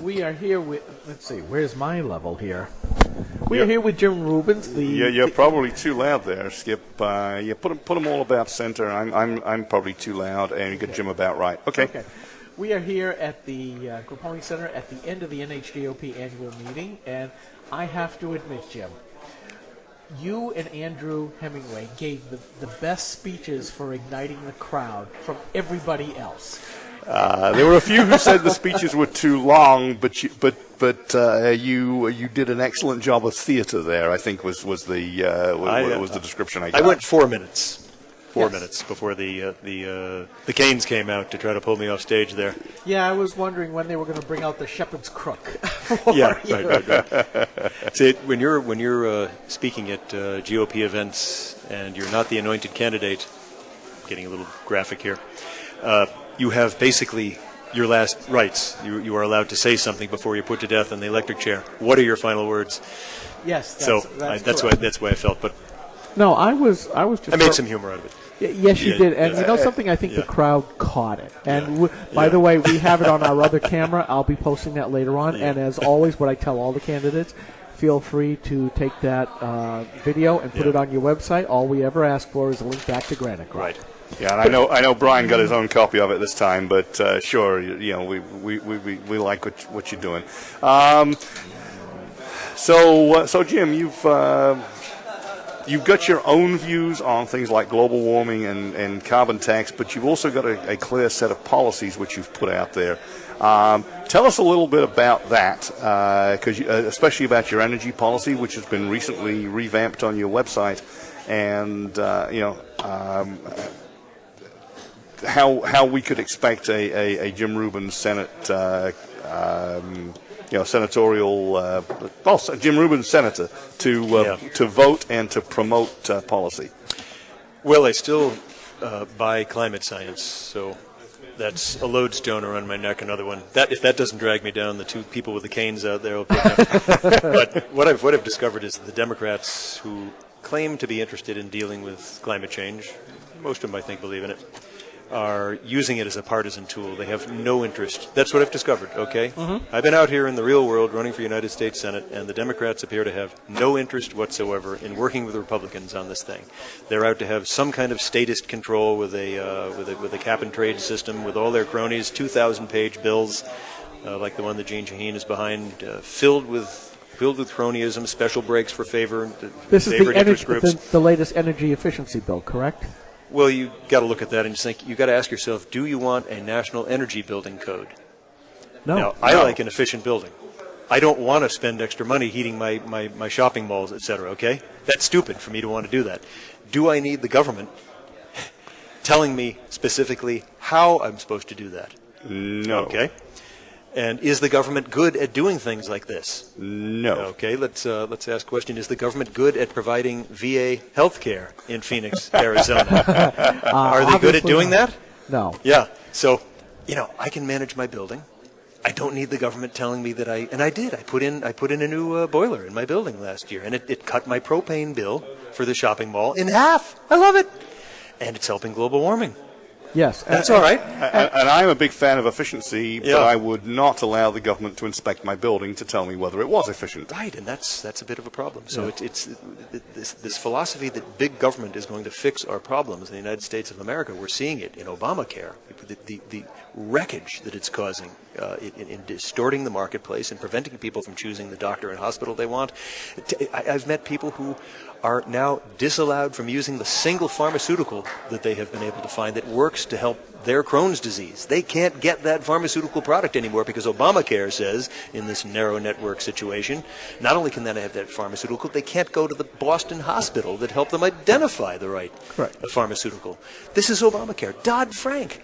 We are here with, let's see, where's my level here? We are here with Jim Rubens. You're probably too loud there, Skip. Put them all about center. I'm probably too loud, and you get Jim about right. Okay. We are here at the Grappoli Center at the end of the NHGOP annual meeting, and I have to admit, Jim, you and Andrew Hemingway gave the best speeches for igniting the crowd from everybody else. There were a few who said the speeches were too long, but you did an excellent job of theater there. I think was the description I got. I went 4 minutes. 4 minutes before the canes came out to try to pull me off stage there. Yeah, I was wondering when they were going to bring out the shepherd's crook. Yeah, right. See, when you're speaking at GOP events and you're not the anointed candidate, getting a little graphic here, you have basically your last rites. You are allowed to say something before you're put to death in the electric chair. What are your final words? Yes, that's why I felt. But no, I was just. I made some humor out of it. Yes, you did. And you know something? I think the crowd caught it. And by the way, we have it on our other camera. I'll be posting that later on. And as always, what I tell all the candidates, feel free to take that video and put it on your website. All we ever ask for is a link back to Granite Club. Right. Yeah, and I know Brian got his own copy of it this time, but sure, we like what you're doing. So Jim, you've got your own views on things like global warming and carbon tax, but you've also got a clear set of policies which you've put out there. Tell us a little bit about that, especially about your energy policy, which has been recently revamped on your website, and how we could expect a Jim Rubens Senate, senatorial, Jim Rubens senator to vote and to promote policy. Well, I still buy climate science, so that's a lodestone around my neck. Another one. If that doesn't drag me down, the two people with the canes out there will pick up. But what I've discovered is that the Democrats who claim to be interested in dealing with climate change, most of them I think believe in it, are using it as a partisan tool. They have no interest. That's what I've discovered, okay? Mm-hmm. I've been out here in the real world running for United States Senate, and the Democrats appear to have no interest whatsoever in working with the Republicans on this thing. They're out to have some kind of statist control with a cap-and-trade system with all their cronies, 2,000-page bills like the one that Jeanne Shaheen is behind, filled with cronyism, special breaks for favored interest groups. The latest energy efficiency bill, correct? Well, you got to look at that and just think. You got to ask yourself: do you want a national energy building code? No. Now, I like an efficient building. I don't want to spend extra money heating my shopping malls, etc. Okay, that's stupid for me to want to do that. Do I need the government telling me specifically how I'm supposed to do that? No. Okay. And is the government good at doing things like this? No. Okay, let's ask a question. Is the government good at providing VA health care in Phoenix, Arizona? Are they good at doing that? No. Yeah. So, I can manage my building. I don't need the government telling me that I did. I put in a new boiler in my building last year, and it cut my propane bill for the shopping mall in half. I love it. And it's helping global warming. Yes. That's all right. And I'm a big fan of efficiency, but I would not allow the government to inspect my building to tell me whether it was efficient. Right, and that's a bit of a problem. So it's this philosophy that big government is going to fix our problems in the United States of America. We're seeing it in Obamacare, the wreckage that it's causing in distorting the marketplace and preventing people from choosing the doctor and hospital they want. I've met people who are now disallowed from using the single pharmaceutical that they have been able to find that works to help their Crohn's disease. They can't get that pharmaceutical product anymore because Obamacare says, in this narrow network situation, not only can they have that pharmaceutical, they can't go to the Boston hospital that helped them identify the right pharmaceutical. This is Obamacare. Dodd-Frank,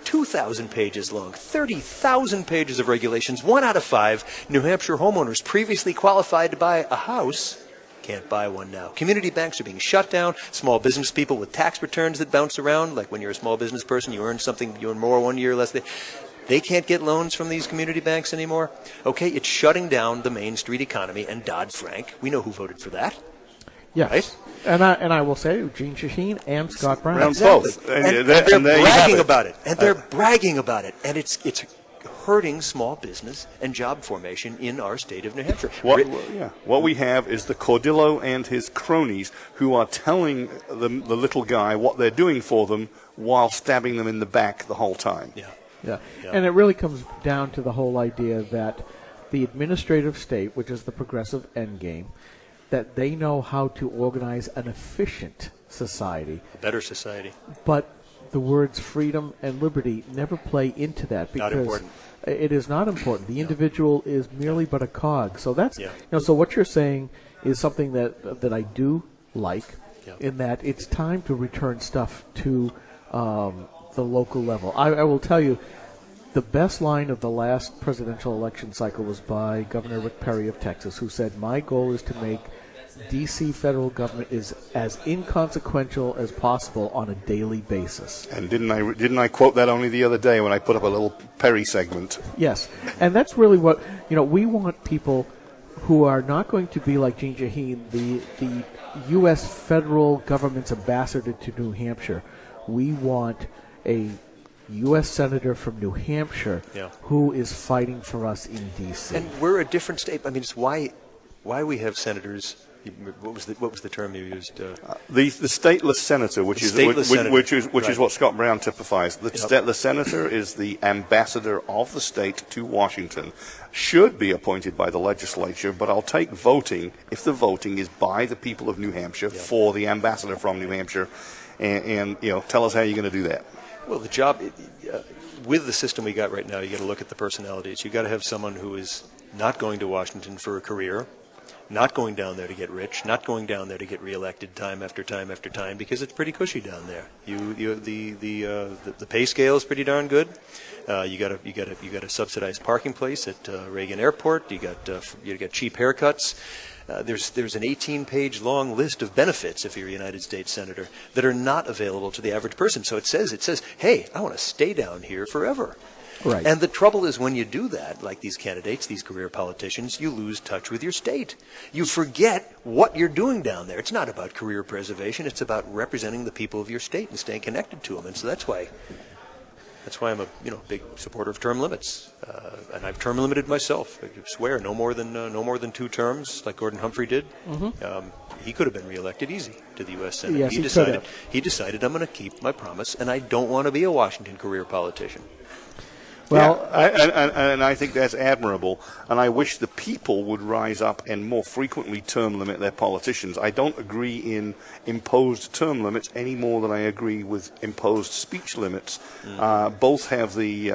2,000 pages long, 30,000 pages of regulations, 1 out of 5 New Hampshire homeowners previously qualified to buy a house can't buy one now. Community banks are being shut down. Small business people with tax returns that bounce around, like when you're a small business person, you earn more 1 year, less. They can't get loans from these community banks anymore. Okay, it's shutting down the Main Street economy, and Dodd-Frank, we know who voted for that. Yes. Right? And I will say, Jeanne Shaheen and Scott Brown. Both. And they're bragging about it. And they're bragging about it. And it's hurting small business and job formation in our state of New Hampshire. What we have is the Cordillo and his cronies who are telling the little guy what they're doing for them while stabbing them in the back the whole time. Yeah. And it really comes down to the whole idea that the administrative state, which is the progressive endgame, that they know how to organize an efficient society. A better society. But the words freedom and liberty never play into that because not important. It is not important. The individual is merely but a cog. So that's so what you're saying is something that I do like in that it's time to return stuff to the local level. I will tell you, the best line of the last presidential election cycle was by Governor Rick Perry of Texas, who said, "My goal is to make D.C. federal government is as inconsequential as possible on a daily basis." And didn't I quote that only the other day when I put up a little Perry segment? Yes, and that's really what we want people who are not going to be like Jean Shaheen, the U.S. federal government's ambassador to New Hampshire. We want a U.S. Senator from New Hampshire who is fighting for us in D.C. And we're a different state. I mean, it's why we have senators. What was the term you used? The stateless senator, which is what Scott Brown typifies. The senator is the ambassador of the state to Washington. Should be appointed by the legislature, but I'll take voting if the voting is by the people of New Hampshire for the ambassador from New Hampshire. And tell us how you're going to do that. Well, the job with the system we got right now, you got to look at the personalities. You got to have someone who is not going to Washington for a career, not going down there to get rich, not going down there to get reelected time after time after time, because it's pretty cushy down there. The pay scale is pretty darn good. You got a subsidized parking place at Reagan Airport. You got cheap haircuts. There's an 18-page long list of benefits if you're a United States Senator that are not available to the average person. So it says, hey, I want to stay down here forever. Right. And the trouble is when you do that, like these candidates, these career politicians, you lose touch with your state. You forget what you're doing down there. It's not about career preservation. It's about representing the people of your state and staying connected to them. And so that's why I'm a big supporter of term limits, and I've term limited myself. I swear, no more than 2 terms, like Gordon Humphrey did. Mm-hmm. He could have been reelected easy to the U.S. Senate. Yes, he decided I'm going to keep my promise, and I don't want to be a Washington career politician. Well, and I think that's admirable, and I wish the people would rise up and more frequently term limit their politicians. I don't agree in imposed term limits any more than I agree with imposed speech limits. Both have the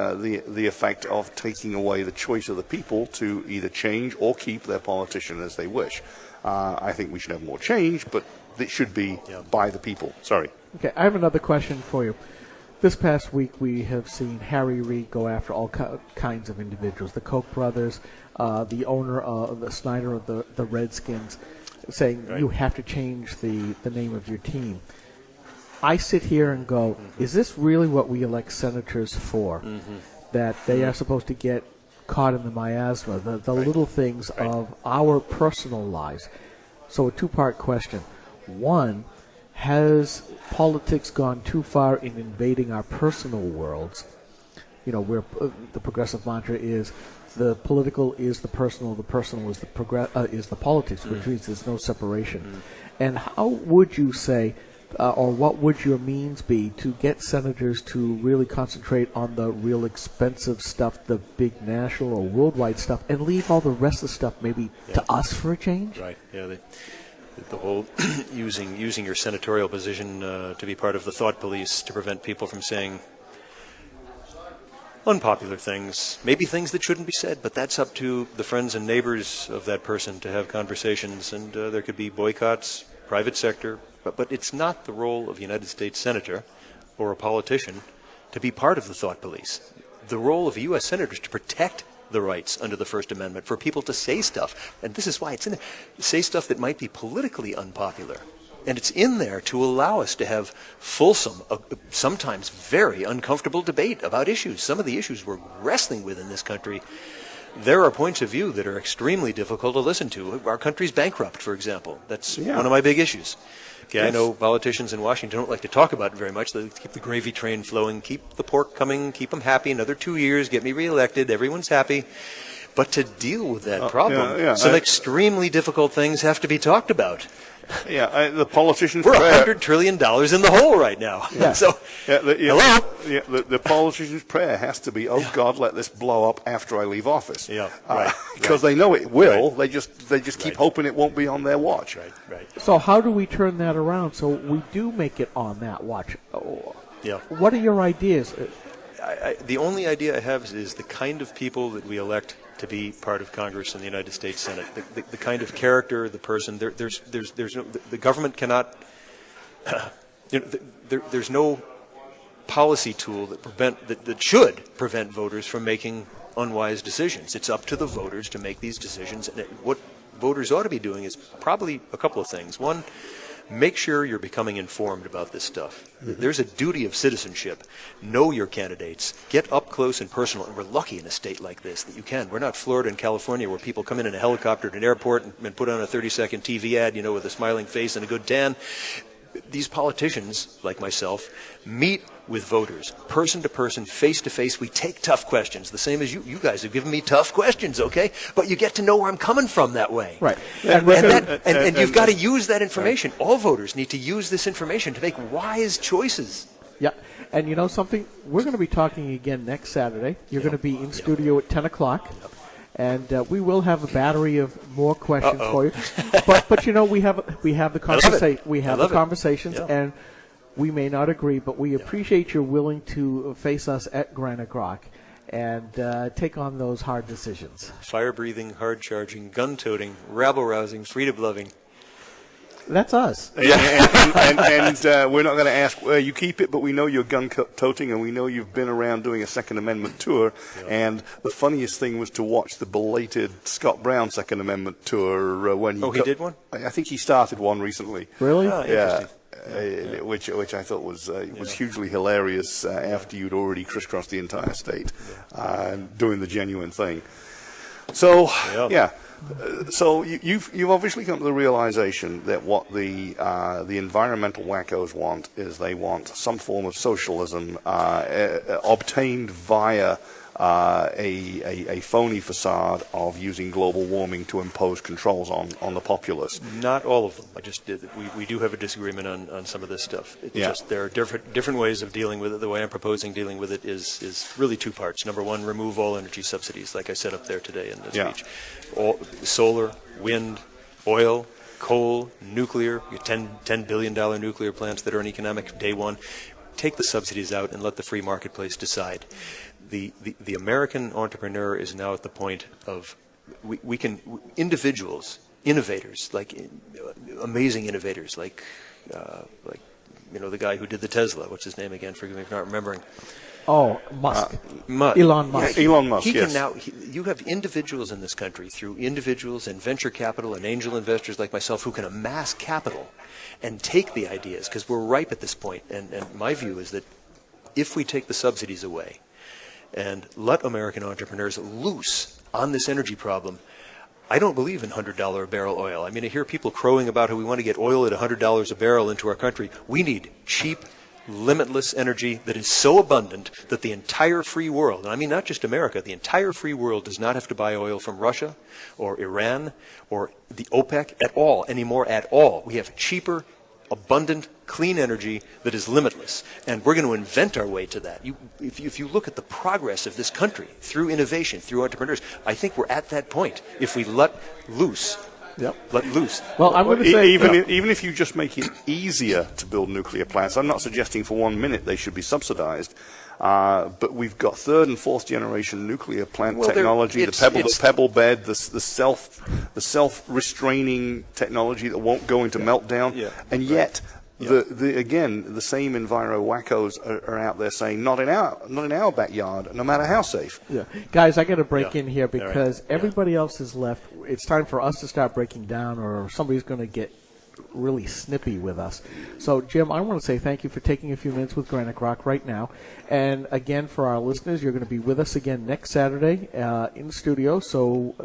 effect of taking away the choice of the people to either change or keep their politician as they wish. I think we should have more change, but it should be by the people. Sorry. Okay, I have another question for you. This past week, we have seen Harry Reid go after all kinds of individuals, the Koch brothers, the owner of the Snyder of the Redskins, saying you have to change the name of your team. I sit here and go, is this really what we elect senators for? Mm-hmm. That they are supposed to get caught in the miasma, the little things of our personal lives. So a 2-part question. One, has politics gone too far in invading our personal worlds? Where the progressive mantra is the political is the personal is the politics, which means there's no separation. And how would you say, or what would your means be to get senators to really concentrate on the real expensive stuff, the big national or worldwide stuff, and leave all the rest of the stuff maybe to us for a change? Right. Yeah. The whole using your senatorial position to be part of the thought police to prevent people from saying unpopular things, maybe things that shouldn't be said, but that's up to the friends and neighbors of that person to have conversations, and there could be boycotts, private sector, but it's not the role of a United States Senator or a politician to be part of the thought police. The role of a U.S. Senator is to protect the rights under the First Amendment for people to say stuff, and this is why it's in there, say stuff that might be politically unpopular. And it's in there to allow us to have fulsome, sometimes very uncomfortable debate about issues. Some of the issues we're wrestling with in this country, there are points of view that are extremely difficult to listen to. Our country's bankrupt, for example. That's one of my big issues. Okay, I know politicians in Washington don't like to talk about it very much. They keep the gravy train flowing, keep the pork coming, keep them happy. Another 2 years, get me reelected. Everyone's happy. But to deal with that problem, some extremely difficult things have to be talked about. Yeah, the politicians. We're $100 trillion in the hole right now. Yeah. So, hello. Yeah, the politician's prayer has to be, "Oh God, let this blow up after I leave office." Yeah, right. Because they know it will. Right. They just keep hoping it won't be on their watch. Right. So how do we turn that around so we do make it on that watch? Yeah. What are your ideas? The only idea I have is the kind of people that we elect to be part of Congress and the United States Senate. The kind of character, the person. There's no, the government cannot. There's no policy tool that should prevent voters from making unwise decisions. It's up to the voters to make these decisions. And what voters ought to be doing is probably a couple of things. One, make sure you're becoming informed about this stuff. Mm-hmm. There's a duty of citizenship. Know your candidates. Get up close and personal. And we're lucky in a state like this that you can. We're not Florida and California where people come in a helicopter to an airport and put on a 30-second TV ad, with a smiling face and a good tan. These politicians, like myself, meet with voters, person to person, face to face. We take tough questions, the same as you guys have given me tough questions, okay? But you get to know where I'm coming from that way. Right. And you've got to use that information. Right. All voters need to use this information to make wise choices. Yeah. And you know something? We're going to be talking again next Saturday. You're going to be in studio at 10 o'clock. Yep. And we will have a battery of more questions for you. But we have the conversation. We have the conversations, and we may not agree, but we appreciate you're willing to face us at Granite Rock and take on those hard decisions. Fire-breathing, hard-charging, gun-toting, rabble-rousing, freedom-loving. That's us. Yeah, and we're not going to ask where you keep it, but we know you're gun-toting, and we know you've been around doing a Second Amendment tour. Yeah. And the funniest thing was to watch the belated Scott Brown Second Amendment tour when he did one? I think he started one recently. Really? Oh, yeah. Which I thought was hugely hilarious after you'd already crisscrossed the entire state doing the genuine thing. So, so you've obviously come to the realization that what the environmental wackos want is they want some form of socialism obtained via a phony facade of using global warming to impose controls on the populace. Not all of them. We do have a disagreement on some of this stuff. It's just there are different ways of dealing with it. The way I'm proposing dealing with it is really two parts. Number one, remove all energy subsidies, like I said up there today in the speech. Solar, wind, oil, coal, nuclear, $10 billion nuclear plants that are in economic day one. Take the subsidies out and let the free marketplace decide. The American entrepreneur is now at the point of individuals, innovators, amazing innovators, like the guy who did the Tesla. What's his name again? Forgive me for not remembering. Oh, Musk. Elon Musk. Yeah, Elon Musk, you have individuals in this country, through individuals and venture capital and angel investors like myself, who can amass capital and take the ideas, because we're ripe at this point. And my view is that if we take the subsidies away and let American entrepreneurs loose on this energy problem, I don't believe in $100 a barrel oil. I hear people crowing about how we want to get oil at $100 a barrel into our country. We need cheap, limitless energy that is so abundant that the entire free world, and not just America, the entire free world does not have to buy oil from Russia or Iran or the OPEC anymore at all. We have cheaper, abundant, clean energy that is limitless, and we're going to invent our way to that. If you look at the progress of this country through innovation, through entrepreneurs, I think we're at that point if we let loose. Let loose. Well, I'm going to say even if you just make it easier to build nuclear plants, I'm not suggesting for 1 minute they should be subsidized. But we've got third and fourth generation nuclear plant technology, the pebble bed, the self-restraining technology that won't go into meltdown, and yet. The same enviro wackos are out there saying not in our backyard, no matter how safe. Yeah, guys, I got to break in here because everybody else is left. It's time for us to start breaking down, or somebody's going to get really snippy with us. So, Jim, I want to say thank you for taking a few minutes with Granite Rock right now. And again, for our listeners, you're going to be with us again next Saturday in the studio. So,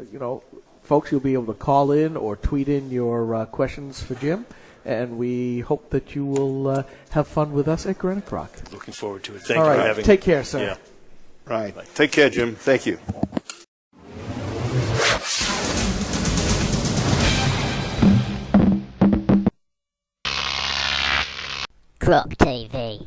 folks, you'll be able to call in or tweet in your questions for Jim. and we hope that you will have fun with us at Granite Rock. Looking forward to it. Thank All you right. for having me. Take care, sir. Yeah. Right. Take care, Jim. Thank you. Croc TV.